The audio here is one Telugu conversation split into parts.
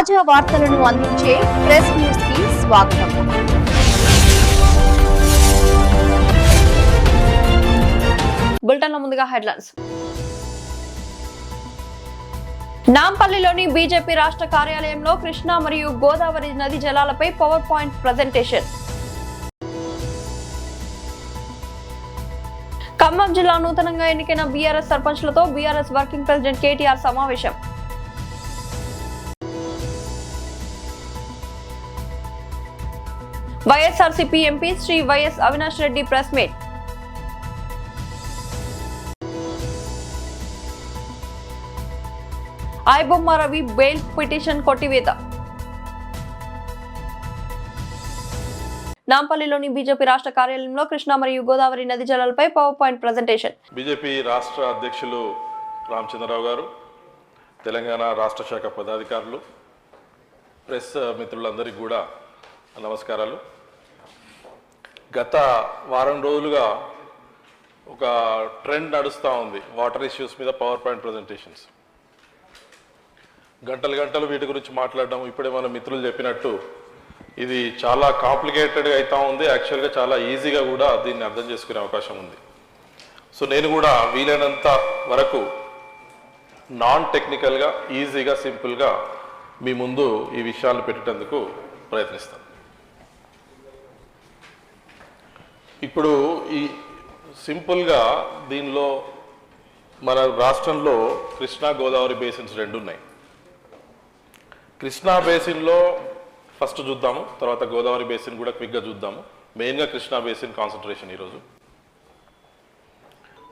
తాజా వార్తలను అందించే ప్రెస్ న్యూస్ కి స్వాగతం. బులెటిన్లో ముందుగా హెడ్లైన్స్. నాంపల్లిలోని బీజేపీ రాష్ట్ర కార్యాలయంలో కృష్ణా మరియు గోదావరి నది జలాలపై పవర్ పాయింట్ ప్రజెంటేషన్. ఖమ్మం జిల్లా నూతనంగా ఎన్నికైన బీఆర్ఎస్ సర్పంచ్లతో బీఆర్ఎస్ వర్కింగ్ ప్రెసిడెంట్ కేటీఆర్ సమావేశం. YSRCP MP Shri YS Avinash Reddy press meet. IBomma Ravi bail petition కొట్టివేత. నాంపల్లిలోని బీజేపీ రాష్ట్ర కార్యాలయంలో కృష్ణా మరియు గోదావరి నది జలాలపై పవర్ పాయింట్ ప్రజెంటేషన్. బీజేపీ రాష్ట్ర అధ్యక్షులు రామచంద్రరావు గారు, తెలంగాణ రాష్ట్ర శాఖ పదాధికారులు, ప్రెస్ మిత్రులందరికీ కూడా నమస్కారాలు. గత వారం రోజులుగా ఒక ట్రెండ్ నడుస్తూ ఉంది వాటర్ ఇష్యూస్ మీద పవర్ పాయింట్ ప్రజెంటేషన్స్. గంటలు గంటలు వీటి గురించి మాట్లాడడం. ఇప్పుడే మన మిత్రులు చెప్పినట్టు ఇది చాలా కాంప్లికేటెడ్గా అవుతూ ఉంది. యాక్చువల్గా చాలా ఈజీగా కూడా దీన్ని అర్థం చేసుకునే అవకాశం ఉంది. సో నేను కూడా వీలైనంత వరకు నాన్ టెక్నికల్గా, ఈజీగా, సింపుల్గా మీ ముందు ఈ విషయాలు పెట్టేందుకు ప్రయత్నిస్తాను. ఇప్పుడు ఈ సింపుల్గా దీనిలో మన రాష్ట్రంలో కృష్ణా గోదావరి బేసిన్స్ రెండు ఉన్నాయి. కృష్ణా బేసిన్లో ఫస్ట్ చూద్దాము, తర్వాత గోదావరి బేసిన్ కూడా క్విక్గా చూద్దాము. మెయిన్గా కృష్ణా బేసిన్ కాన్సన్ట్రేషన్ ఈరోజు.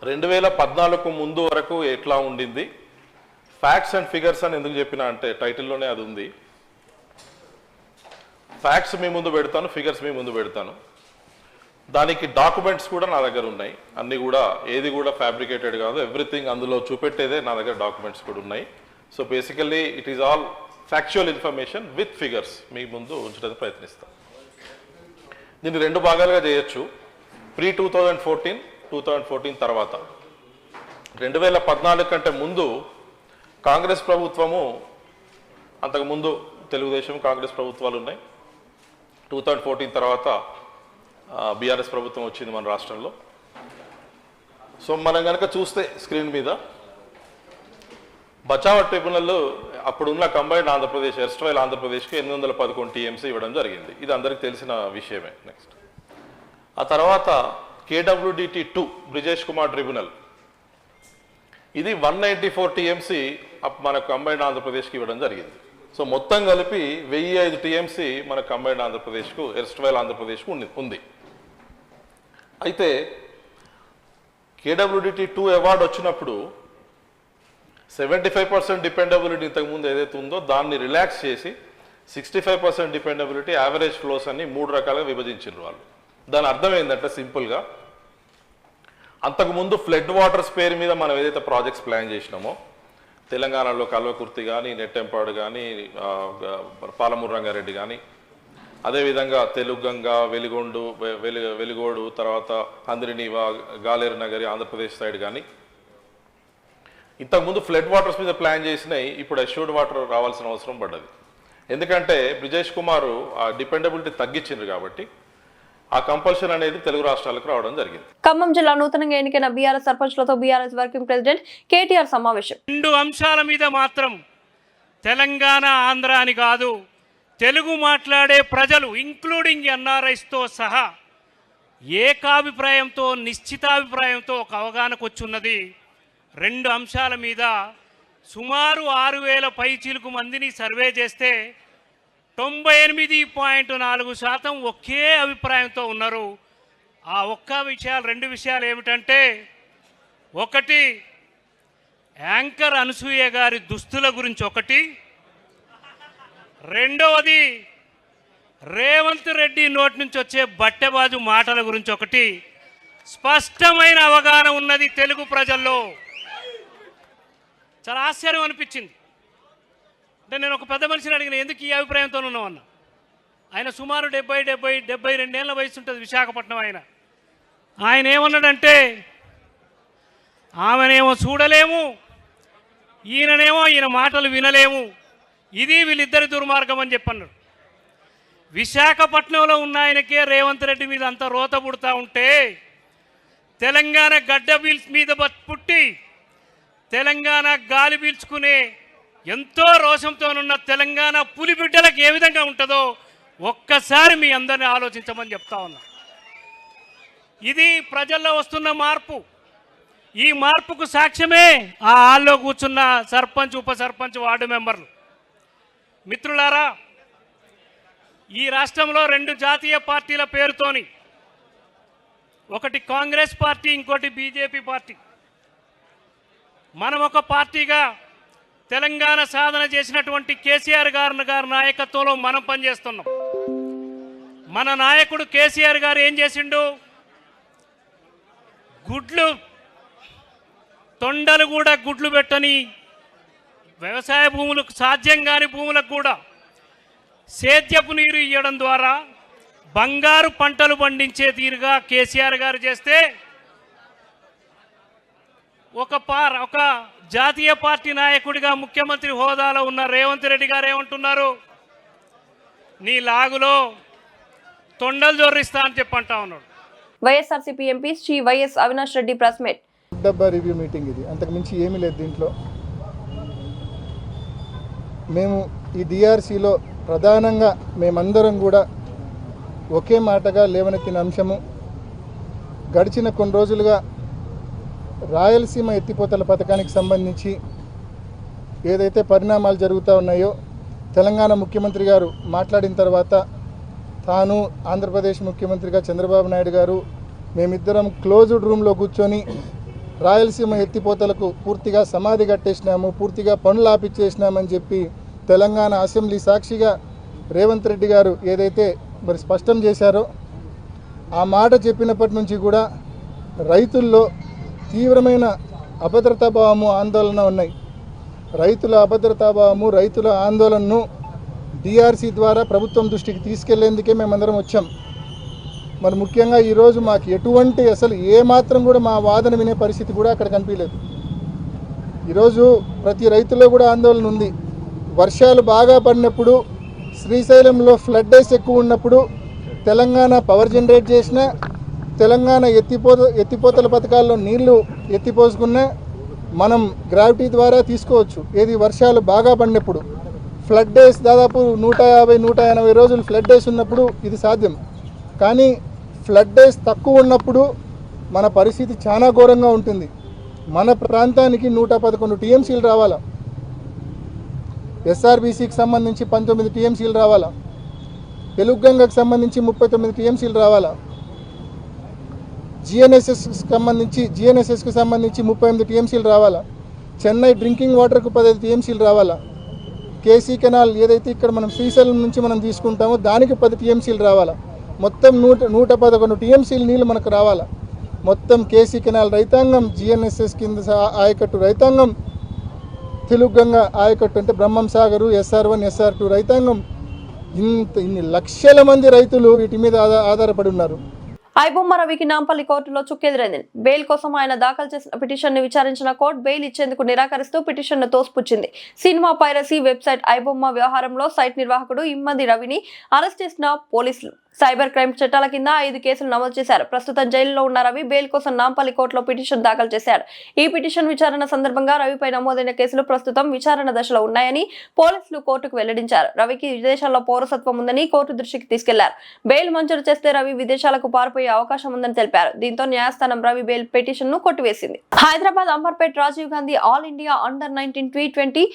2014 ముందు వరకు ఎట్లా ఉండింది, ఫ్యాక్ట్స్ అండ్ ఫిగర్స్ అని ఎందుకు చెప్పినా అంటే టైటిల్లోనే అది ఉంది. ఫ్యాక్ట్స్ మీ ముందు పెడతాను, ఫిగర్స్ మీ ముందు పెడతాను. దానికి డాక్యుమెంట్స్ కూడా నా దగ్గర ఉన్నాయి. అన్నీ కూడా ఏది కూడా ఫ్యాబ్రికేటెడ్ కాదు, ఎవ్రీథింగ్ అందులో చూపెట్టేదే నా దగ్గర డాక్యుమెంట్స్ కూడా ఉన్నాయి. So basically it is all factual information with figures మీ ముందు ఉంచడానికి ప్రయత్నిస్తాం. దీన్ని రెండు భాగాలుగా చేయొచ్చు. ప్రీ 2014, 2014 తర్వాత. 2014 కంటే ముందు కాంగ్రెస్ ప్రభుత్వము, అంతకుముందు తెలుగుదేశం కాంగ్రెస్ ప్రభుత్వాలు ఉన్నాయి. 2014 తర్వాత బీఆర్ఎస్ ప్రభుత్వం వచ్చింది మన రాష్ట్రంలో. సో మనం కనుక చూస్తే స్క్రీన్ మీద బచావ్ ట్రిబ్యునల్ అప్పుడున్న కంబైన్డ్ ఆంధ్రప్రదేశ్, ఎర్స్ట్రైల్ ఆంధ్రప్రదేశ్కి 811 టీఎంసీ ఇవ్వడం జరిగింది. ఇది అందరికీ తెలిసిన విషయమే. నెక్స్ట్ ఆ తర్వాత KWDT2 బ్రిజేష్ కుమార్ ట్రిబ్యునల్, ఇది 194 టీఎంసీ మన కంబైన్డ్ ఆంధ్రప్రదేశ్కి ఇవ్వడం జరిగింది. సో మొత్తం కలిపి 1005 టీఎంసీ మన కంబైన్డ్ ఆంధ్రప్రదేశ్కు, ఎర్స్ట్రైల్ ఆంధ్రప్రదేశ్కు ఉంది. అయితే KWDT2 అవార్డు వచ్చినప్పుడు 75% డిపెండబిలిటీ ఇంతకుముందు ఏదైతే ఉందో దాన్ని రిలాక్స్ చేసి 65% డిపెండబిలిటీ, యావరేజ్ ఫ్లోస్ అని 3 రకాలుగా విభజించారు వాళ్ళు. దాని అర్థం ఏంటంటే సింపుల్గా, అంతకుముందు ఫ్లడ్ వాటర్స్ పేరు మీద మనం ఏదైతే ప్రాజెక్ట్స్ ప్లాన్ చేసినామో, తెలంగాణలో కల్వకుర్తి కానీ, నెట్టెంపాడు కానీ, పాలమూరు రంగారెడ్డి కానీ, అదేవిధంగా తెలుగంగ, వెలిగోడు, తర్వాత హంద్రినీవా, గాలేరు నగరి ఆంధ్రప్రదేశ్ సైడ్ కానీ, ఇంతకుముందు ఫ్లడ్ వాటర్స్ మీద ప్లాన్ చేసినాయి. ఇప్పుడు అష్యూర్డ్ వాటర్ రావాల్సిన అవసరం పడ్డది. ఎందుకంటే బ్రిజేష్ కుమార్ ఆ డిపెండబిలిటీ తగ్గించిండ్రు కాబట్టి ఆ కంపల్షన్ అనేది తెలుగు రాష్ట్రాలకు రావడం జరిగింది. ఖమ్మం జిల్లా నూతనంగా ఎన్నికైన బీఆర్ఎస్ సర్పంచ్లతో బీఆర్ఎస్ వర్కింగ్ ప్రెసిడెంట్ కేటీఆర్ సమావేశం. 2 అంశాల మీద మాత్రం తెలంగాణ, ఆంధ్ర అని కాదు, తెలుగు మాట్లాడే ప్రజలు ఇంక్లూడింగ్ ఎన్ఆర్ఐస్తో సహా ఏకాభిప్రాయంతో, నిశ్చితాభిప్రాయంతో ఒక అవగాహనకు వచ్చున్నది. 2 అంశాల మీద సుమారు 6000 పైచిలుకు మందిని సర్వే చేస్తే 98.4% ఒకే అభిప్రాయంతో ఉన్నారు. ఆ రెండు విషయాలు ఏమిటంటే, ఒకటి యాంకర్ అనసూయ గారి దుస్తుల గురించి ఒకటి, రెండవది రేవంత్ రెడ్డి నోటి నుంచి వచ్చే బట్టెబాజు మాటల గురించి ఒకటి. స్పష్టమైన అవగాహన ఉన్నది తెలుగు ప్రజల్లో. చాలా ఆశ్చర్యం అనిపించింది. అంటే నేను ఒక పెద్ద మనిషిని అడిగిన, ఎందుకు ఈ అభిప్రాయంతో ఉన్నామన్నా. ఆయన సుమారు 72 వయసు ఉంటుంది, విశాఖపట్నం ఆయన. ఆయన ఏమన్నాడంటే, ఆమెనేమో చూడలేము, ఈయన మాటలు వినలేము, ఇది వీళ్ళిద్దరి దుర్మార్గం అని చెప్పన్నారు. విశాఖపట్నంలో ఉన్న ఆయనకే రేవంత్ రెడ్డి మీద అంత రోత పుడతా ఉంటే తెలంగాణ గడ్డ మీద పుట్టి తెలంగాణ గాలి పీల్చుకునే ఎంతో రోషంతోనున్న తెలంగాణ పులిబిడ్డలకు ఏ విధంగా ఉంటుందో ఒక్కసారి మీ అందరినీ ఆలోచించమని చెప్తా ఉన్నా. ఇది ప్రజల్లో వస్తున్న మార్పు. ఈ మార్పుకు సాక్ష్యమే ఆ హాల్లో కూర్చున్న సర్పంచ్, ఉప సర్పంచ్, వార్డు మెంబర్లు. మిత్రులారా, ఈ రాష్ట్రంలో 2 జాతీయ పార్టీల పేరుతోని, ఒకటి కాంగ్రెస్ పార్టీ, ఇంకోటి బీజేపీ పార్టీ. మనం ఒక పార్టీగా తెలంగాణ సాధన చేసినటువంటి కేసీఆర్ గారి నాయకత్వంలో మనం పనిచేస్తున్నాం. మన నాయకుడు కేసీఆర్ గారు ఏం చేసిండు? తొండలు కూడా గుడ్లు పెట్టని వ్యవసాయ భూములకు, సాధ్యం కాని భూములకు కూడా సేద్యపు నీరు ఇవ్వడం ద్వారా బంగారు పంటలు పండించే తీరుగా కేసీఆర్ గారు చేస్తే, ఒక జాతీయ పార్టీ నాయకుడిగా ముఖ్యమంత్రి హోదాలో ఉన్న రేవంత్ రెడ్డి గారు ఏమంటున్నారు? నీ లాగులో తొండలు జొర్రిస్తా అని చెప్పంటా ఉన్నాడు. YSRCP MP Shri YS Avinash Reddy press meet. డబ్బా రివ్యూ మీటింగ్ ఇది, అంతకు మించి ఏమీ లేదు దీంట్లో. మేము ఈ డిఆర్సీలో ప్రధానంగా మేమందరం కూడా ఒకే మాటగా లేవనెత్తిన అంశము, గడిచిన కొన్ని రోజులుగా రాయలసీమ ఎత్తిపోతల పథకానికి సంబంధించి ఏదైతే పరిణామాలు జరుగుతూ ఉన్నాయో, తెలంగాణ ముఖ్యమంత్రి గారు మాట్లాడిన తర్వాత తాను, ఆంధ్రప్రదేశ్ ముఖ్యమంత్రిగా చంద్రబాబు నాయుడు గారు, మేమిద్దరం క్లోజ్డ్ రూమ్లో కూర్చొని రాయలసీమ ఎత్తిపోతలకు పూర్తిగా సమాధి కట్టేసినాము, పూర్తిగా పనులు ఆపిచ్చేసినామని చెప్పి తెలంగాణ అసెంబ్లీ సాక్షిగా రేవంత్ రెడ్డి గారు ఏదైతే మరి స్పష్టం చేశారో, ఆ మాట చెప్పినప్పటి నుంచి కూడా రైతుల్లో తీవ్రమైన అభద్రతాభావము, ఆందోళన ఉన్నాయి. రైతుల అభద్రతాభావము, రైతుల ఆందోళనను డిఆర్సీ ద్వారా ప్రభుత్వం దృష్టికి తీసుకెళ్లేందుకే మేమందరం వచ్చాం. మరి ముఖ్యంగా ఈరోజు మాకు ఎటువంటి అసలు ఏమాత్రం కూడా మా వాదన వినే పరిస్థితి కూడా అక్కడ కనిపించలేదు. ఈరోజు ప్రతి రైతులో కూడా ఆందోళన ఉంది. వర్షాలు బాగా పడినప్పుడు, శ్రీశైలంలో ఫ్లడ్ డేస్ ఎక్కువ ఉన్నప్పుడు తెలంగాణ పవర్ జనరేట్ చేసిన, తెలంగాణ ఎత్తిపోతల పథకాల్లో నీళ్లు ఎత్తిపోసుకున్నా మనం గ్రావిటీ ద్వారా తీసుకోవచ్చు. ఏది వర్షాలు బాగా పడినప్పుడు, ఫ్లడ్ డేస్ దాదాపు 150-180 రోజులు ఫ్లడ్ డేస్ ఉన్నప్పుడు ఇది సాధ్యం. కానీ ఫ్లడ్ డేస్ తక్కువ ఉన్నప్పుడు మన పరిస్థితి చాలా ఘోరంగా ఉంటుంది. మన ప్రాంతానికి 111 టీఎంసీలు రావాలా, ఎస్ఆర్బీసీకి సంబంధించి 19 టీఎంసీలు రావాలా, తెలుగుగంగకు సంబంధించి 39 టీఎంసీలు రావాలా, జిఎన్ఎస్ఎస్కి సంబంధించి 38 టీఎంసీలు రావాలా, చెన్నై డ్రింకింగ్ వాటర్కు 15 టీఎంసీలు రావాలా, కేసీ కెనాల్ ఏదైతే ఇక్కడ మనం శ్రీశైలం నుంచి మనం తీసుకుంటామో దానికి 10 టీఎంసీలు రావాలా, మొత్తం 111 టీఎంసీలు నీళ్ళు మనకు రావాలా. మొత్తం కేసీ కెనాల్ రైతాంగం, జిఎన్ఎస్ఎస్ కింద ఆయకట్టు రైతాంగం, తెలుగుగంగ ఆయకట్టు అంటే బ్రహ్మం సాగరు, SR1, SR2 రైతాంగం, ఇన్ని లక్షల మంది రైతులు వీటి మీద ఆధారపడి ఉన్నారు. ఐబొమ్మ రవికి నాంపల్లి కోర్టులో చుక్కెదురైంది. బెయిల్ కోసం ఆయన దాఖలు చేసిన పిటిషన్ ను విచారించిన కోర్టు బెయిల్ ఇచ్చేందుకు నిరాకరిస్తూ పిటిషన్ ను తోసిపుచ్చింది. సినిమా పైరసీ వెబ్సైట్ ఐబొమ్మ వ్యవహారంలో సైట్ నిర్వాహకుడు ఇమ్మంది రవిని అరెస్ట్ చేసిన పోలీసులు సైబర్ క్రైమ్ చట్టాల కింద 5 కేసులు నమోదు చేశారు. ప్రస్తుతం జైలులో ఉన్న రవి బెయిల్ కోసం నాంపల్లి కోర్టులో పిటిషన్ దాఖలు చేశాడు. ఈ పిటిషన్ విచారణ సందర్భంగా రవిపై నమోదైన కేసులు ప్రస్తుతం విచారణ దశలో ఉన్నాయని పోలీసులు కోర్టుకు వెల్లడించారు. రవికి విదేశాల్లో పౌరసత్వం ఉందని కోర్టు దృష్టికి తీసుకెళ్లారు. బెయిల్ మంజూరు చేస్తే రవి విదేశాలకు పారిపోయే అవకాశం ఉందని తెలిపారు. దీంతో న్యాయస్థానం రవి బెయిల్ పిటిషన్ ను కొట్టివేసింది. Hyderabad Amberpet Rajiv Gandhi all India under nineteen T20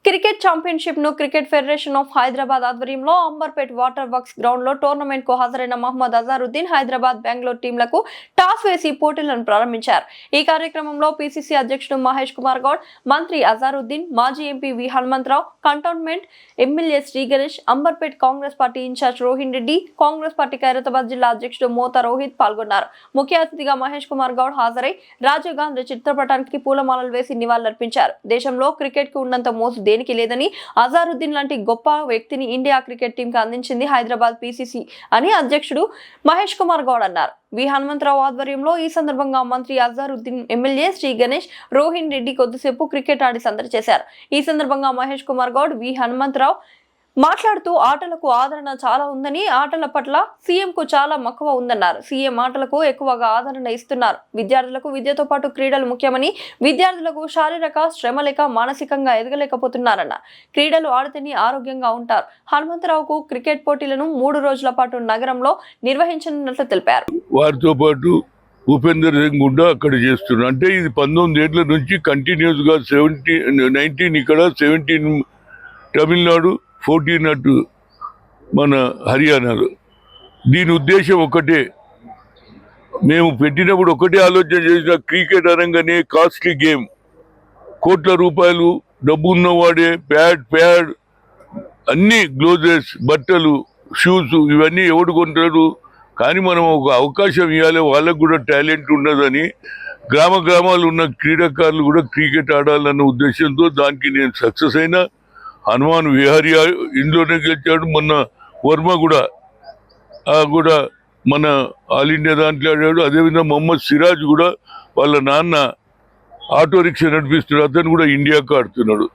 cricket championship ను క్రికెట్ ఫెడరేషన్ ఆఫ్ హైదరాబాద్ ఆధ్వర్యంలో అంబర్పేట్ వాటర్ వర్క్స్ గ్రౌండ్ లో టోర్నమెంట్ కు హాజరైన మహమ్మద్ అజారుద్దీన్ హైదరాబాద్, బెంగళూరు టీంలకు టాస్ వేసి పోటీలను ప్రారంభించారు. ఈ కార్యక్రమంలో పిసిసి అధ్యక్షుడు మహేష్ కుమార్ గౌడ్, మంత్రి అజారుద్దీన్, మాజీ MP V Hanumantharao, cantonment MLA Shri Ganesh, Amberpet Congress party in-charge Rohin Reddy, Congress party Khairatabad జిల్లా అధ్యక్షుడు మోతా రోహిత్ పాల్గొన్నారు. ముఖ్య అతిథిగా మహేష్ కుమార్ గౌడ్ హాజరై రాజీవ్ గాంధీ చిత్రపటానికి పూలమాలలు వేసి నివాళులర్పించారు. దేశంలో క్రికెట్ కు ఉన్నంత మోసు దేనికి లేదని, అజారుద్దీన్ లాంటి గొప్ప వ్యక్తిని ఇండియా క్రికెట్ టీం కి అందించింది హైదరాబాద్ పిసిసి అని అధ్యక్షుడు మహేష్ కుమార్ గౌడ్ అన్నారు. వి హనుమంతరావు ఆధ్వర్యంలో ఈ సందర్భంగా మంత్రి అజారుద్దీన్, ఎమ్మెల్యే శ్రీ గణేష్, రోహిన్ రెడ్డి కొద్దిసేపు క్రికెట్ ఆడి సందడి చేశారు. ఈ సందర్భంగా మహేష్ కుమార్ గౌడ్, వి హనుమంతరావు మాట్లాడుతూ ఆటలకు ఆదరణ చాలా ఉందని, ఆటల పట్ల సీఎంకు చాలా మక్కువ ఉందన్నారు. సీఎం ఆటలకు ఎక్కువగా ఆదరణ ఇస్తున్నారు. విద్యార్థులకు విద్యతో పాటు క్రీడలు ముఖ్యమని, విద్యార్థులకు శారీరక శ్రమ లేక మానసికంగా ఎదగలేకపోతున్నారన్నారు. క్రీడలు ఆడితేనే ఆరోగ్యంగా ఉంటారు. హనుమంతరావుకు క్రికెట్ పోటీలను 3 రోజుల పాటు నగరంలో నిర్వహించనున్నట్లు తెలిపారు. వారితో పాటు ఉపేందర్ సింగ్ కూడా అక్కడ చేస్తున్నారు. అంటే ఇది 19 ఏళ్ల నుంచి కంటిన్యూస్ గా 19 ఇక్కడ, 17 తమిళనాడు, 14 అటు మన హర్యానాలో. దీని ఉద్దేశం ఒకటే, మేము పెట్టినప్పుడు ఒకటే ఆలోచన చేసిన, క్రికెట్ అనగానే కాస్ట్లీ గేమ్, కోట్ల రూపాయలు డబ్బు ఉన్నవాడే ప్యాడ్ అన్ని గ్లోజెస్, బట్టలు, షూస్ ఇవన్నీ ఎవడు కొంటారు. కానీ మనం ఒక అవకాశం ఇవ్వాలి, వాళ్ళకు కూడా టాలెంట్ ఉన్నదని గ్రామాలు ఉన్న క్రీడాకారులు కూడా క్రికెట్ ఆడాలన్న ఉద్దేశంతో దానికి నేను సక్సెస్ అయినా. హనుమాన్ విహారీ ఇంట్లోనే గెలిచాడు. మొన్న వర్మ కూడా మన ఆల్ ఇండియా దాంట్లో ఆడాడు. అదేవిధంగా మొహమ్మద్ సిరాజ్ కూడా వాళ్ళ నాన్న ఆటో రిక్షా నడిపిస్తున్నాడు, అతను కూడా ఇండియాకు ఆడుతున్నాడు.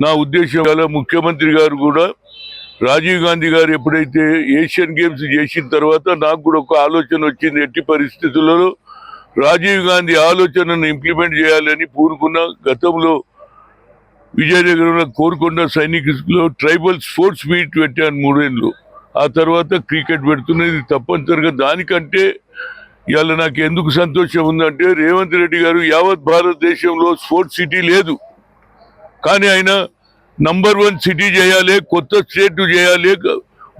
నా ఉద్దేశం వల్ల ముఖ్యమంత్రి గారు కూడా, రాజీవ్ గాంధీ గారు ఎప్పుడైతే ఏషియన్ గేమ్స్ చేసిన తర్వాత నాకు కూడా ఒక ఆలోచన వచ్చింది, ఎట్టి పరిస్థితులలో రాజీవ్ గాంధీ ఆలోచనను ఇంప్లిమెంట్ చేయాలని పూనుకున్న. గతంలో విజయనగరంలో కోరుకొండ సైనికులో ట్రైబల్ స్పోర్ట్స్ మీట్ పెట్టాను 3 ఏళ్ళు. ఆ తర్వాత క్రికెట్ పెడుతున్నది తప్పనిసరిగా. దానికంటే ఇవాళ నాకు ఎందుకు సంతోషం ఉందంటే, రేవంత్ రెడ్డి గారు యావత్ భారతదేశంలో స్పోర్ట్స్ సిటీ లేదు, కానీ ఆయన నంబర్ 1 సిటీ చేయాలి, కొత్త స్టేట్ చేయాలి,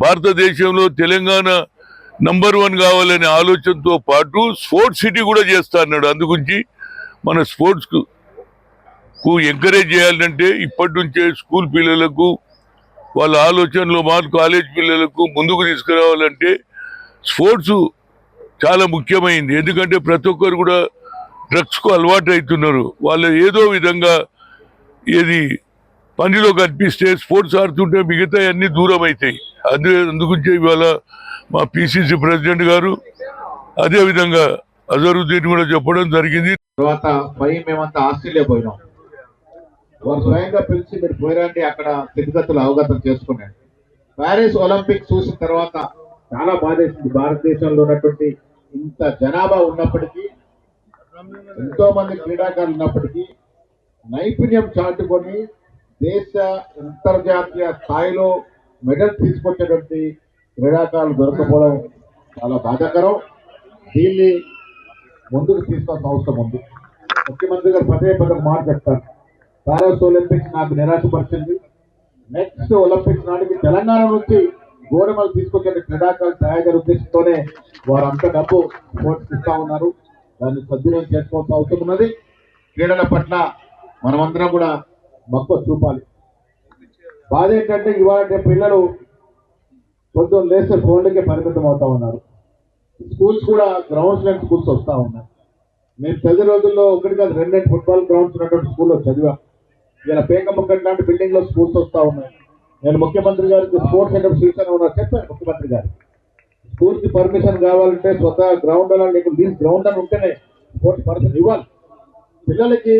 భారతదేశంలో తెలంగాణ నంబర్ 1 కావాలనే ఆలోచనతో పాటు స్పోర్ట్స్ సిటీ కూడా చేస్తా అన్నాడు. అందుగురించి మన స్పోర్ట్స్ కు ఎంకరేజ్ చేయాలంటే ఇప్పటి నుంచే స్కూల్ పిల్లలకు వాళ్ళ ఆలోచనలో కాలేజ్ పిల్లలకు ముందుకు తీసుకురావాలంటే స్పోర్ట్స్ చాలా ముఖ్యమైంది. ఎందుకంటే ప్రతి ఒక్కరు కూడా డ్రగ్స్కు అలవాటు అవుతున్నారు. వాళ్ళు ఏదో విధంగా ఏది పనిలో కనిపిస్తే స్పోర్ట్స్ ఆడుతుంటే మిగతా అన్ని దూరం అవుతాయి. అందుగురించి ఇవాళ మా పిసిసి ప్రెసిడెంట్ గారు అదేవిధంగా అజరుద్దీన్ కూడా చెప్పడం జరిగింది. తర్వాత మేమంతా ఆస్ట్రేలియా పోయినాం. వారు స్వయంగా పిలిచి మీరు పోయిరండి, అక్కడ స్థితిగతులు అవగతం చేసుకున్నాను. ప్యారిస్ ఒలింపిక్స్ చూసిన తర్వాత చాలా బాధేసింది. భారతదేశంలో ఉన్నటువంటి ఇంత జనాభా ఉన్నప్పటికీ, ఎంతో మంది క్రీడాకారులు ఉన్నప్పటికీ, నైపుణ్యం చాటుకొని దేశ అంతర్జాతీయ స్థాయిలో మెడల్ తీసుకొచ్చేటువంటి క్రీడాకారులు దొరకపోవడం చాలా బాధాకరం. దీన్ని ముందుకు తీసుకోవాల్సిన అవసరం ఉంది. ముఖ్యమంత్రి గారు పదే మాట చెప్తారు, ప్యారిస్ ఒలింపిక్స్ నాకు నిరాశపరిచింది. నెక్స్ట్ ఒలింపిక్స్ నాటికి తెలంగాణ నుంచి గోడమలు తీసుకొచ్చే క్రీడాకారులు తయారు ఉద్దేశంతోనే వారు అంత డబ్బు స్పోర్ట్స్ ఇస్తా ఉన్నారు. దాన్ని సద్వినియోగం చేసుకోవాల్సిన అవసరం ఉన్నది. క్రీడల పట్ల మనమందరం కూడా మక్కువ చూపాలి. బాధ ఏంటంటే ఇవాళ పిల్లలు పొద్దున్న లేస్తే ఫోన్లకే పరిమితం అవుతా ఉన్నారు. స్కూల్స్ కూడా గ్రౌండ్స్ లేని స్కూల్స్ వస్తూ ఉన్నాయి. మేము 10 రోజుల్లో 1 కాదు 2 ఫుట్బాల్ గ్రౌండ్స్ ఉన్నటువంటి స్కూల్లో చదివాం. ఇలా పేకమ్మక్కట్ లాంటి బిల్డింగ్ లో స్కూల్స్ వస్తూ ఉన్నాయి. నేను ముఖ్యమంత్రి గారికి స్పోర్ట్స్ సెంటర్ సీజన్ ఉన్నా చెప్పాను. ముఖ్యమంత్రి గారు స్కూల్ కి పర్మిషన్ కావాలంటే స్వతహా గ్రౌండ్ అలా నీకు లీజ్ గ్రౌండ్ అని ఉంటేనే స్పోర్ట్స్ పర్మిషన్ ఇవ్వాలి. పిల్లలకి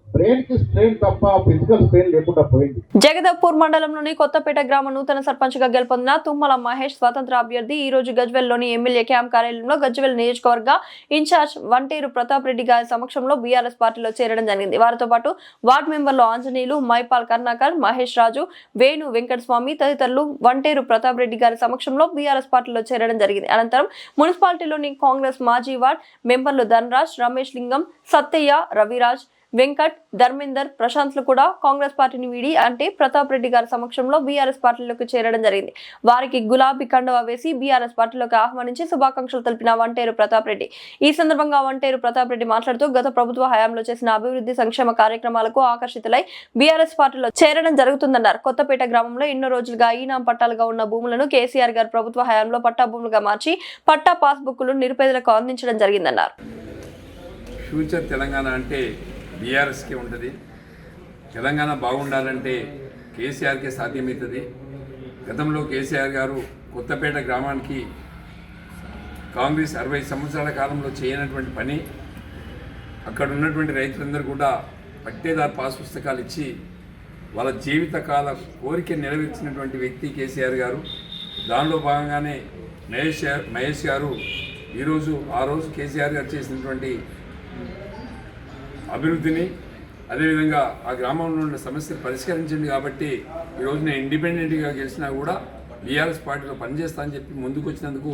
బ్రెయిన్ కి స్ట్రెయిన్ తప్ప ఫిజికల్ స్ట్రెయిన్ లేకుండా పోయింది. జగదవ్పూర్ మండలంలోని కొత్తపేట గ్రామ నూతన సర్పంచ్ గా గెలుపొందిన తుమ్మల మహేష్ స్వతంత్ర అభ్యర్థి ఈ రోజు గజ్వెల్లోని ఎమ్మెల్యే క్యాంప్ కార్యాలయంలో గజ్వెల్ నియోజకవర్గ ఇన్ఛార్జ్ వంటేరు ప్రతాప్ రెడ్డి గారి సమక్షంలో బీఆర్ఎస్ పార్టీలో చేరడం జరిగింది. వారితో పాటు వార్డు మెంబర్లు ఆంజనేయులు, మైపాల్ కర్ణాకర్, మహేష్ రాజు, వేణు వెంకటస్వామి తదితరులు వంటేరు ప్రతాప్ రెడ్డి గారి సమక్షంలో బీఆర్ఎస్ పార్టీలో చేరడం జరిగింది. అనంతరం మున్సిపాలిటీలోని కాంగ్రెస్ మాజీ వార్డ్ మెంబర్లు ధనరాజ్, రమేష్ లింగం, సత్తయ్య, రవిరాజ్, వెంకట్, ధర్మేందర్, ప్రశాంత్లు కూడా కాంగ్రెస్ పార్టీని వీడి అంటే ప్రతాప్ రెడ్డి గారి సమక్షంలో బీఆర్ఎస్ పార్టీలోకి చేరడం జరిగింది. వారికి గులాబీ కండువా వేసి బీఆర్ఎస్ పార్టీలోకి ఆహ్వానించి శుభాకాంక్షలు తెలిపిన వంటేరు ప్రతాప్ రెడ్డి. ఈ సందర్భంగా వంటేరు ప్రతాప్ రెడ్డి మాట్లాడుతూ గత ప్రభుత్వ హయాంలో చేసిన అభివృద్ధి సంక్షేమ కార్యక్రమాలకు ఆకర్షితులై బీఆర్ఎస్ పార్టీలో చేరడం జరుగుతుందన్నారు. కొత్తపేట గ్రామంలో ఎన్నో రోజులుగా ఈనాం పట్టాలుగా ఉన్న భూములను కేసీఆర్ గారు ప్రభుత్వ హయాంలో పట్టా భూములుగా మార్చి పట్టా పాస్బుక్లు నిరుపేదలకు అందించడం జరిగిందన్నారు. ఫ్యూచర్ తెలంగాణ అంటే బీఆర్ఎస్కి ఉంటుంది. తెలంగాణ బాగుండాలంటే కేసీఆర్కే సాధ్యమవుతుంది. గతంలో కేసీఆర్ గారు కొత్తపేట గ్రామానికి కాంగ్రెస్ 60 సంవత్సరాల కాలంలో చేయనటువంటి పని, అక్కడ ఉన్నటువంటి రైతులందరూ కూడా పట్టేదారు పాస్ పుస్తకాలు ఇచ్చి వాళ్ళ జీవితకాల కోరిక నెరవేర్చినటువంటి వ్యక్తి కేసీఆర్ గారు. దానిలో భాగంగానే మహేష్ గారు ఆ రోజు కేసీఆర్ గారు చేసినటువంటి అభివృద్ధిని, అదేవిధంగా ఆ గ్రామంలో ఉన్న సమస్యలు పరిష్కరించింది కాబట్టి ఈరోజు నేను ఇండిపెండెంట్గా గెలిచినా కూడా బీఆర్ఎస్ పార్టీలో పనిచేస్తా అని చెప్పి ముందుకు వచ్చినందుకు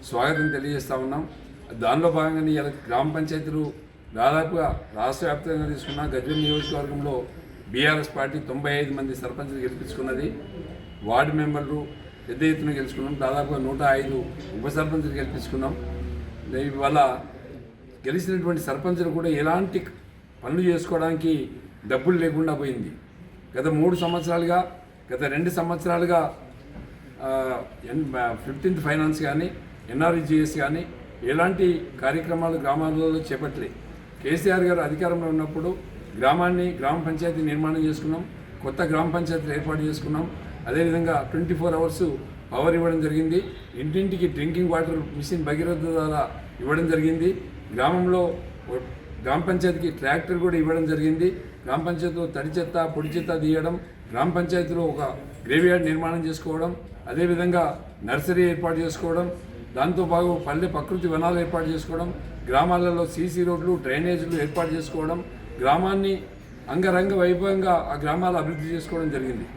స్వాగతం తెలియజేస్తూ ఉన్నాం. దానిలో భాగంగానే ఇలా గ్రామ పంచాయతీలు దాదాపుగా రాష్ట్ర వ్యాప్తంగా తీసుకున్న గజ్వేల్ నియోజకవర్గంలో బీఆర్ఎస్ పార్టీ 95 మంది సర్పంచ్లు గెలిపించుకున్నది. వార్డు మెంబర్లు పెద్ద ఎత్తున గెలుచుకున్నాం. దాదాపుగా 105 ఉప సర్పంచ్లు గెలిపించుకున్నాం. ఇవాళ గెలిచినటువంటి సర్పంచ్లు కూడా ఎలాంటి పనులు చేసుకోవడానికి డబ్బులు లేకుండా పోయింది. గత 2 సంవత్సరాలుగా 15th ఫైనాన్స్ కానీ ఎన్ఆర్ఈజీఎస్ కానీ ఎలాంటి కార్యక్రమాలు గ్రామాలలో చేపట్టలేదు. కేసీఆర్ గారు అధికారంలో ఉన్నప్పుడు గ్రామ పంచాయతీ నిర్మాణం చేసుకున్నాం, కొత్త గ్రామ పంచాయతీలు ఏర్పాటు చేసుకున్నాం. అదేవిధంగా 24 అవర్స్ పవర్ ఇవ్వడం జరిగింది. ఇంటింటికి డ్రింకింగ్ వాటర్ మిషన్ భగీరథ ద్వారా ఇవ్వడం జరిగింది. గ్రామంలో గ్రామ పంచాయతీకి ట్రాక్టర్ కూడా ఇవ్వడం జరిగింది. గ్రామ పంచాయతీలో తడి చెత్త పొడి చెత్త తీయడం, గ్రామ పంచాయతీలో ఒక గ్రేవ్యార్డ్ నిర్మాణం చేసుకోవడం, అదేవిధంగా నర్సరీ ఏర్పాటు చేసుకోవడం, దాంతో పాటు పల్లె ప్రకృతి వనాలు ఏర్పాటు చేసుకోవడం, గ్రామాలలో సీసీ రోడ్లు డ్రైనేజీలు ఏర్పాటు చేసుకోవడం, గ్రామాన్ని అంగరంగ వైభవంగా ఆ గ్రామాలు అభివృద్ధి చేసుకోవడం జరిగింది.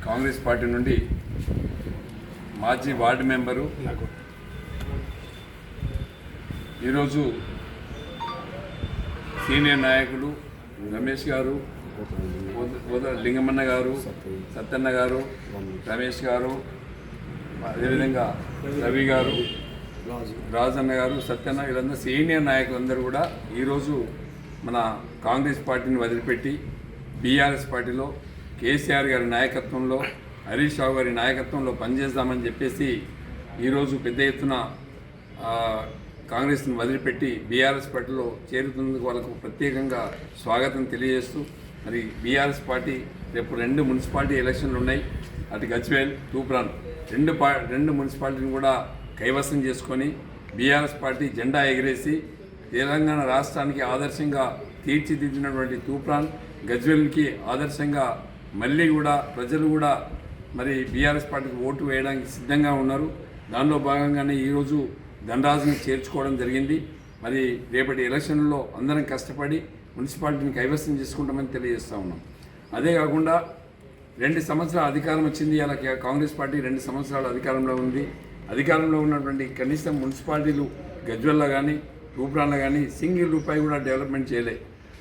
కాంగ్రెస్ పార్టీ నుండి మాజీ వార్డు మెంబరు ఈరోజు సీనియర్ నాయకులు రమేష్ గారు, లింగమన్న గారు, సత్తన్న గారు, రమేష్ గారు, అదేవిధంగా రవి గారు, రాజన్న గారు, సత్యన్న, వీళ్ళందరూ సీనియర్ నాయకులందరూ కూడా ఈరోజు మన కాంగ్రెస్ పార్టీని వదిలిపెట్టి బీఆర్ఎస్ పార్టీలో కేసీఆర్ గారి నాయకత్వంలో, హరీష్ రావు గారి నాయకత్వంలో పనిచేద్దామని చెప్పేసి ఈరోజు పెద్ద ఎత్తున కాంగ్రెస్ని వదిలిపెట్టి బీఆర్ఎస్ పార్టీలో చేరుతున్నందుకు వాళ్ళకు ప్రత్యేకంగా స్వాగతం తెలియజేస్తూ, మరి బీఆర్ఎస్ పార్టీ రేపు 2 మున్సిపాలిటీ ఎలక్షన్లు ఉన్నాయి. అటు గజ్వేల్, తూప్రాన్ రెండు మున్సిపాలిటీని కూడా కైవసం చేసుకొని బీఆర్ఎస్ పార్టీ జెండా ఎగిరేసి తెలంగాణ రాష్ట్రానికి ఆదర్శంగా తీర్చిదిద్దినటువంటి తూప్రాన్, గజ్వేల్కి ఆదర్శంగా మళ్ళీ కూడా ప్రజలు కూడా మరి బీఆర్ఎస్ పార్టీకి ఓటు వేయడానికి సిద్ధంగా ఉన్నారు. దానిలో భాగంగానే ఈరోజు ధనరాజుని చేర్చుకోవడం జరిగింది. మరి రేపటి ఎలక్షన్లో అందరం కష్టపడి మున్సిపాలిటీని కైవసం చేసుకుంటామని తెలియజేస్తూ ఉన్నాం. అదే కాకుండా 2 సంవత్సరాల అధికారం వచ్చింది. అలా కాంగ్రెస్ పార్టీ 2 సంవత్సరాలు అధికారంలో ఉంది. అధికారంలో ఉన్నటువంటి కనీసం మున్సిపాలిటీలు గజ్వెల్లో కానీ తూప్రాన్లో కానీ సింగిల్ రూపాయి కూడా డెవలప్మెంట్ చేయలే.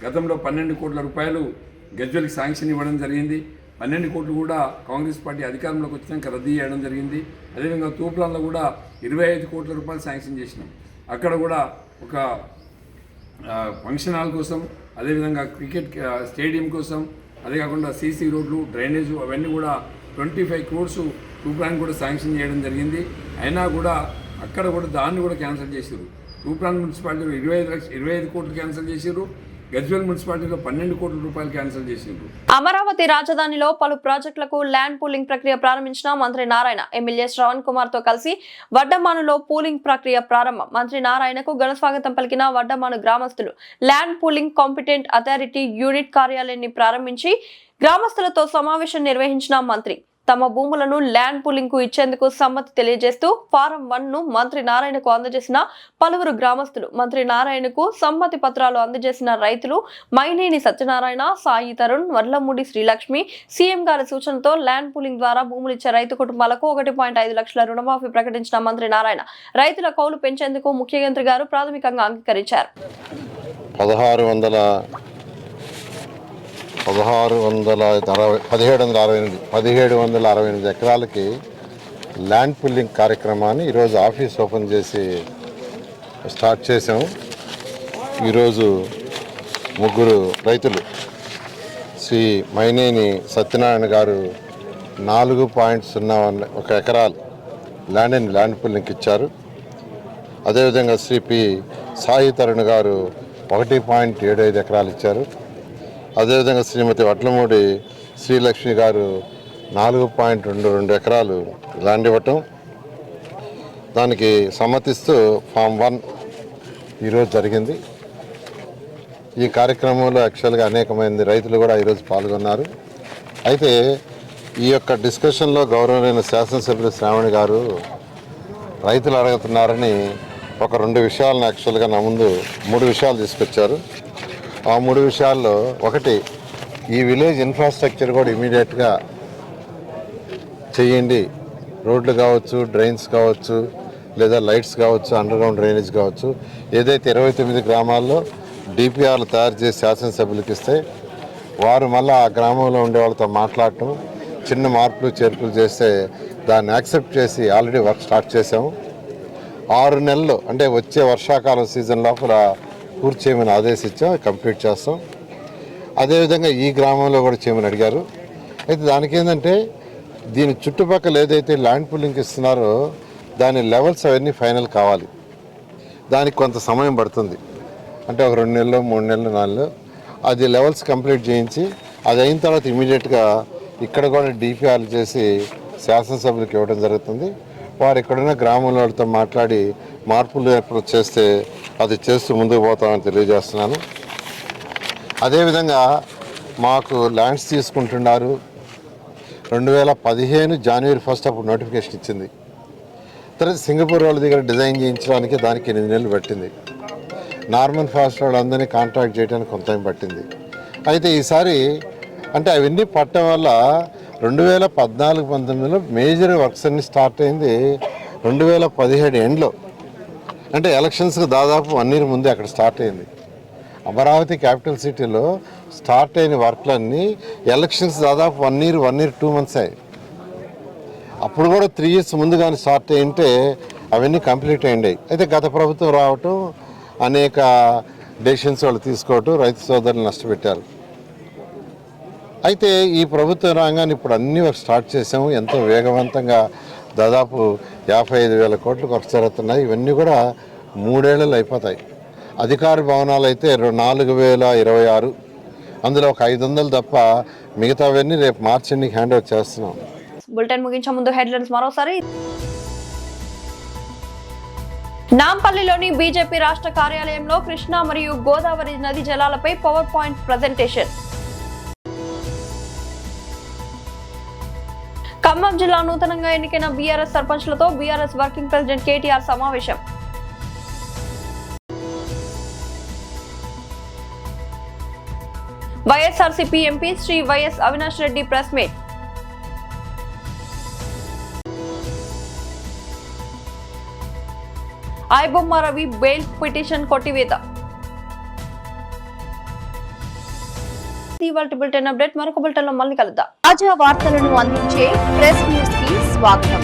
గతంలో 12 కోట్ల రూపాయలు గజ్వెల్కి శాంక్షన్ ఇవ్వడం జరిగింది. 12 కోట్లు కూడా కాంగ్రెస్ పార్టీ అధికారంలోకి వచ్చినాక రద్దు చేయడం జరిగింది. అదేవిధంగా తూప్రాన్లో కూడా 25 కోట్ల రూపాయలు శాంక్షన్ చేసినాం. అక్కడ కూడా ఒక ఫంక్షన్ హాల్ కోసం, అదేవిధంగా క్రికెట్ స్టేడియం కోసం, అదే కాకుండా సీసీ రోడ్లు, డ్రైనేజు అవన్నీ కూడా 25 క్రోర్స్ తూప్రాన్ కూడా శాంక్షన్ చేయడం జరిగింది. అయినా కూడా అక్కడ కూడా దాన్ని కూడా క్యాన్సిల్ చేశారు. తూప్రాన్ మున్సిపాలిటీలో 25 కోట్లు క్యాన్సిల్ చేశారు. గజ్వేల్ మున్సిపాలిటీలో 12 కోట్ల రూపాయలు క్యాన్సిల్ చేసిండ్రు. అమరావతి రాజధానిలో పలు ప్రాజెక్టులకు ల్యాండ్ పూలింగ్ ప్రక్రియ ప్రారంభించిన మంత్రి నారాయణ ఎమ్మెల్యే శ్రవణ్ కుమార్ తో కలిసి వడ్డమానులో పూలింగ్ ప్రక్రియ ప్రారంభం. మంత్రి నారాయణకు ఘన స్వాగతం పలికిన వడ్డమాను గ్రామస్తులు land pooling competent authority unit కార్యాలయాన్ని ప్రారంభించి గ్రామస్తులతో సమావేశం నిర్వహించిన మంత్రి తమ భూములను ల్యాండ్ పూలింగ్ కు ఇచ్చేందుకు సమ్మతి తెలియజేస్తూ ఫారం 1 ను మంత్రి నారాయణకు అందజేసిన పలువురు గ్రామస్తులు, మంత్రి నారాయణకు సమ్మతి పత్రాలు అందజేసిన రైతులు మైనేని సత్యనారాయణ, సాయి తరుణ్, వడ్లమూడి శ్రీలక్ష్మి సీఎం గారి సూచనతో ల్యాండ్ పూలింగ్ ద్వారా భూములు ఇచ్చే రైతు కుటుంబాలకు 1.5 లక్షల రుణమాఫీ ప్రకటించిన మంత్రి నారాయణ రైతుల కౌలు పెంచేందుకు ముఖ్యమంత్రి గారు ప్రాథమికంగా అంగీకరించారు. 1768 ఎకరాలకి ల్యాండ్ పుల్లింగ్ కార్యక్రమాన్ని ఈరోజు ఆఫీస్ ఓపెన్ చేసి స్టార్ట్ చేసాం. ఈరోజు 3 రైతులు శ్రీ మైనేని సత్యనారాయణ గారు 4.01 ఎకరాలు ల్యాండ్ పుల్లింగ్కి ఇచ్చారు. అదేవిధంగా శ్రీ పి సాయి తరుణ్ గారు 1.75 ఎకరాలు ఇచ్చారు. అదేవిధంగా శ్రీమతి వడ్లమూడి శ్రీలక్ష్మి గారు 4.22 ఎకరాలు ల్యాండ్ ఇవ్వటం, దానికి సమ్మతిస్తూ ఫామ్ 1 ఈరోజు జరిగింది. ఈ కార్యక్రమంలో యాక్చువల్గా అనేక మంది రైతులు కూడా ఈరోజు పాల్గొన్నారు. అయితే ఈ యొక్క డిస్కషన్లో గౌరవనీయ శాసనసభ్యులు శ్రావణి గారు రైతులు అడుగుతున్నారని ఒక 2 విషయాలను యాక్చువల్గా నా ముందు 3 విషయాలు తీసుకొచ్చారు. ఆ 3 విషయాల్లో ఒకటి, ఈ విలేజ్ ఇన్ఫ్రాస్ట్రక్చర్ కూడా ఇమీడియట్గా చేయండి. రోడ్లు కావచ్చు, డ్రైన్స్ కావచ్చు, లేదా లైట్స్ కావచ్చు, అండర్గ్రౌండ్ డ్రైనేజ్ కావచ్చు. ఏదైతే 29 గ్రామాల్లో డిపిఆర్లు తయారు చేసి శాసనసభ్యులకు ఇస్తే వారు మళ్ళీ ఆ గ్రామంలో ఉండే వాళ్ళతో మాట్లాడటం, చిన్న మార్పులు చేర్పులు చేస్తే దాన్ని యాక్సెప్ట్ చేసి ఆల్రెడీ వర్క్ స్టార్ట్ చేసాము. 6 నెలలు అంటే వచ్చే వర్షాకాలం సీజన్ లోపల పూర్తి చేయమని ఆదేశించాం, కంప్లీట్ చేస్తాం. అదేవిధంగా ఈ గ్రామంలో కూడా చేయమని అడిగారు. అయితే దానికి ఏంటంటే దీని చుట్టుపక్కల ఏదైతే ల్యాండ్ పుల్లింగ్ ఇస్తున్నారో దాని లెవెల్స్ అవన్నీ ఫైనల్ కావాలి. దానికి కొంత సమయం పడుతుంది, అంటే ఒక 2 నెలలు 3 నెలలు 4 నెలలు. అది లెవెల్స్ కంప్లీట్ చేయించి అది అయిన తర్వాత ఇమీడియట్గా ఇక్కడ కూడా డిపిఆర్లు చేసి శాసనసభ్యులకు ఇవ్వడం జరుగుతుంది. వారు ఇక్కడున్న గ్రామంలో వాళ్ళతో మాట్లాడి మార్పులు చేస్తే అది చేస్తూ ముందుకు పోతామని తెలియజేస్తున్నాను. అదేవిధంగా మాకు ల్యాండ్స్ తీసుకుంటున్నారు. 2015 జనవరి 1 అప్పుడు నోటిఫికేషన్ ఇచ్చింది. తర్వాత సింగపూర్ వాళ్ళ దగ్గర డిజైన్ చేయించడానికి దానికి 8 నెలలు పట్టింది. నార్మన్ ఫాస్ట్ వాళ్ళందరినీ కాంట్రాక్ట్ చేయడానికి కొంత టైం పట్టింది. అయితే ఈసారి అంటే అవన్నీ పట్టడం వల్ల 2014-19లో మేజర్ వర్క్స్ అన్ని స్టార్ట్ అయింది 2017 ఎండ్లో. అంటే ఎలక్షన్స్కి దాదాపు 1 ఇయర్ ముందే అక్కడ స్టార్ట్ అయింది. అమరావతి క్యాపిటల్ సిటీలో స్టార్ట్ అయిన వర్క్లన్నీ ఎలక్షన్స్ దాదాపు 1 ఇయర్ 2 మంత్స్ అయ్యాయి. అప్పుడు కూడా 3 ఇయర్స్ ముందుగానే స్టార్ట్ అయ్యింటే అవన్నీ కంప్లీట్ అయ్యాయి. అయితే గత ప్రభుత్వం రావటం, అనేక డెసిషన్స్ వాళ్ళు తీసుకోవటం రైతు సోదరులు నష్టపెట్టారు. అయితే ఈ ప్రభుత్వం రాగానే ఇప్పుడు అన్ని వర్క్ స్టార్ట్ చేసాము. ఎంతో వేగవంతంగా దాదాపు 55,000 కోట్లు ఖర్చు జరుగుతున్నాయి. ఇవన్నీ కూడా 3 ఏళ్లలో అయిపోతాయి. అధికార భవనాలు అయితే 4,026, అందులో ఒక 500 తప్ప మిగతావన్నీ రేపు మార్చి ఎన్నికి హ్యాండ్ ఓవర్ చేస్తున్నాం. బులెటిన్ ముగించే ముందు హెడ్లైన్స్ మరోసారి. నాంపల్లిలోని బీజేపీ రాష్ట్ర కార్యాలయంలో కృష్ణా మరియు గోదావరి నది జలాలపై పవర్ పాయింట్ ప్రజెంటేషన్. ఖమ్మం జిల్లా నూతనంగా ఎన్నికైన బీఆర్ఎస్ సర్పంచ్లతో బీఆర్ఎస్ వర్కింగ్ ప్రెసిడెంట్ కేటీఆర్ సమావేశం. YSRCP MP Shri YS Avinash Reddy press meet. IBomma Ravi bail petition కొట్టివేత. ఇవాల్టి బులెటిన్ అప్డేట్. మరొక బులెటిన్ లో మళ్ళీ కలుద్దాం. తాజా వార్తలను అందించే ప్రెస్ న్యూస్ కి స్వాగతం.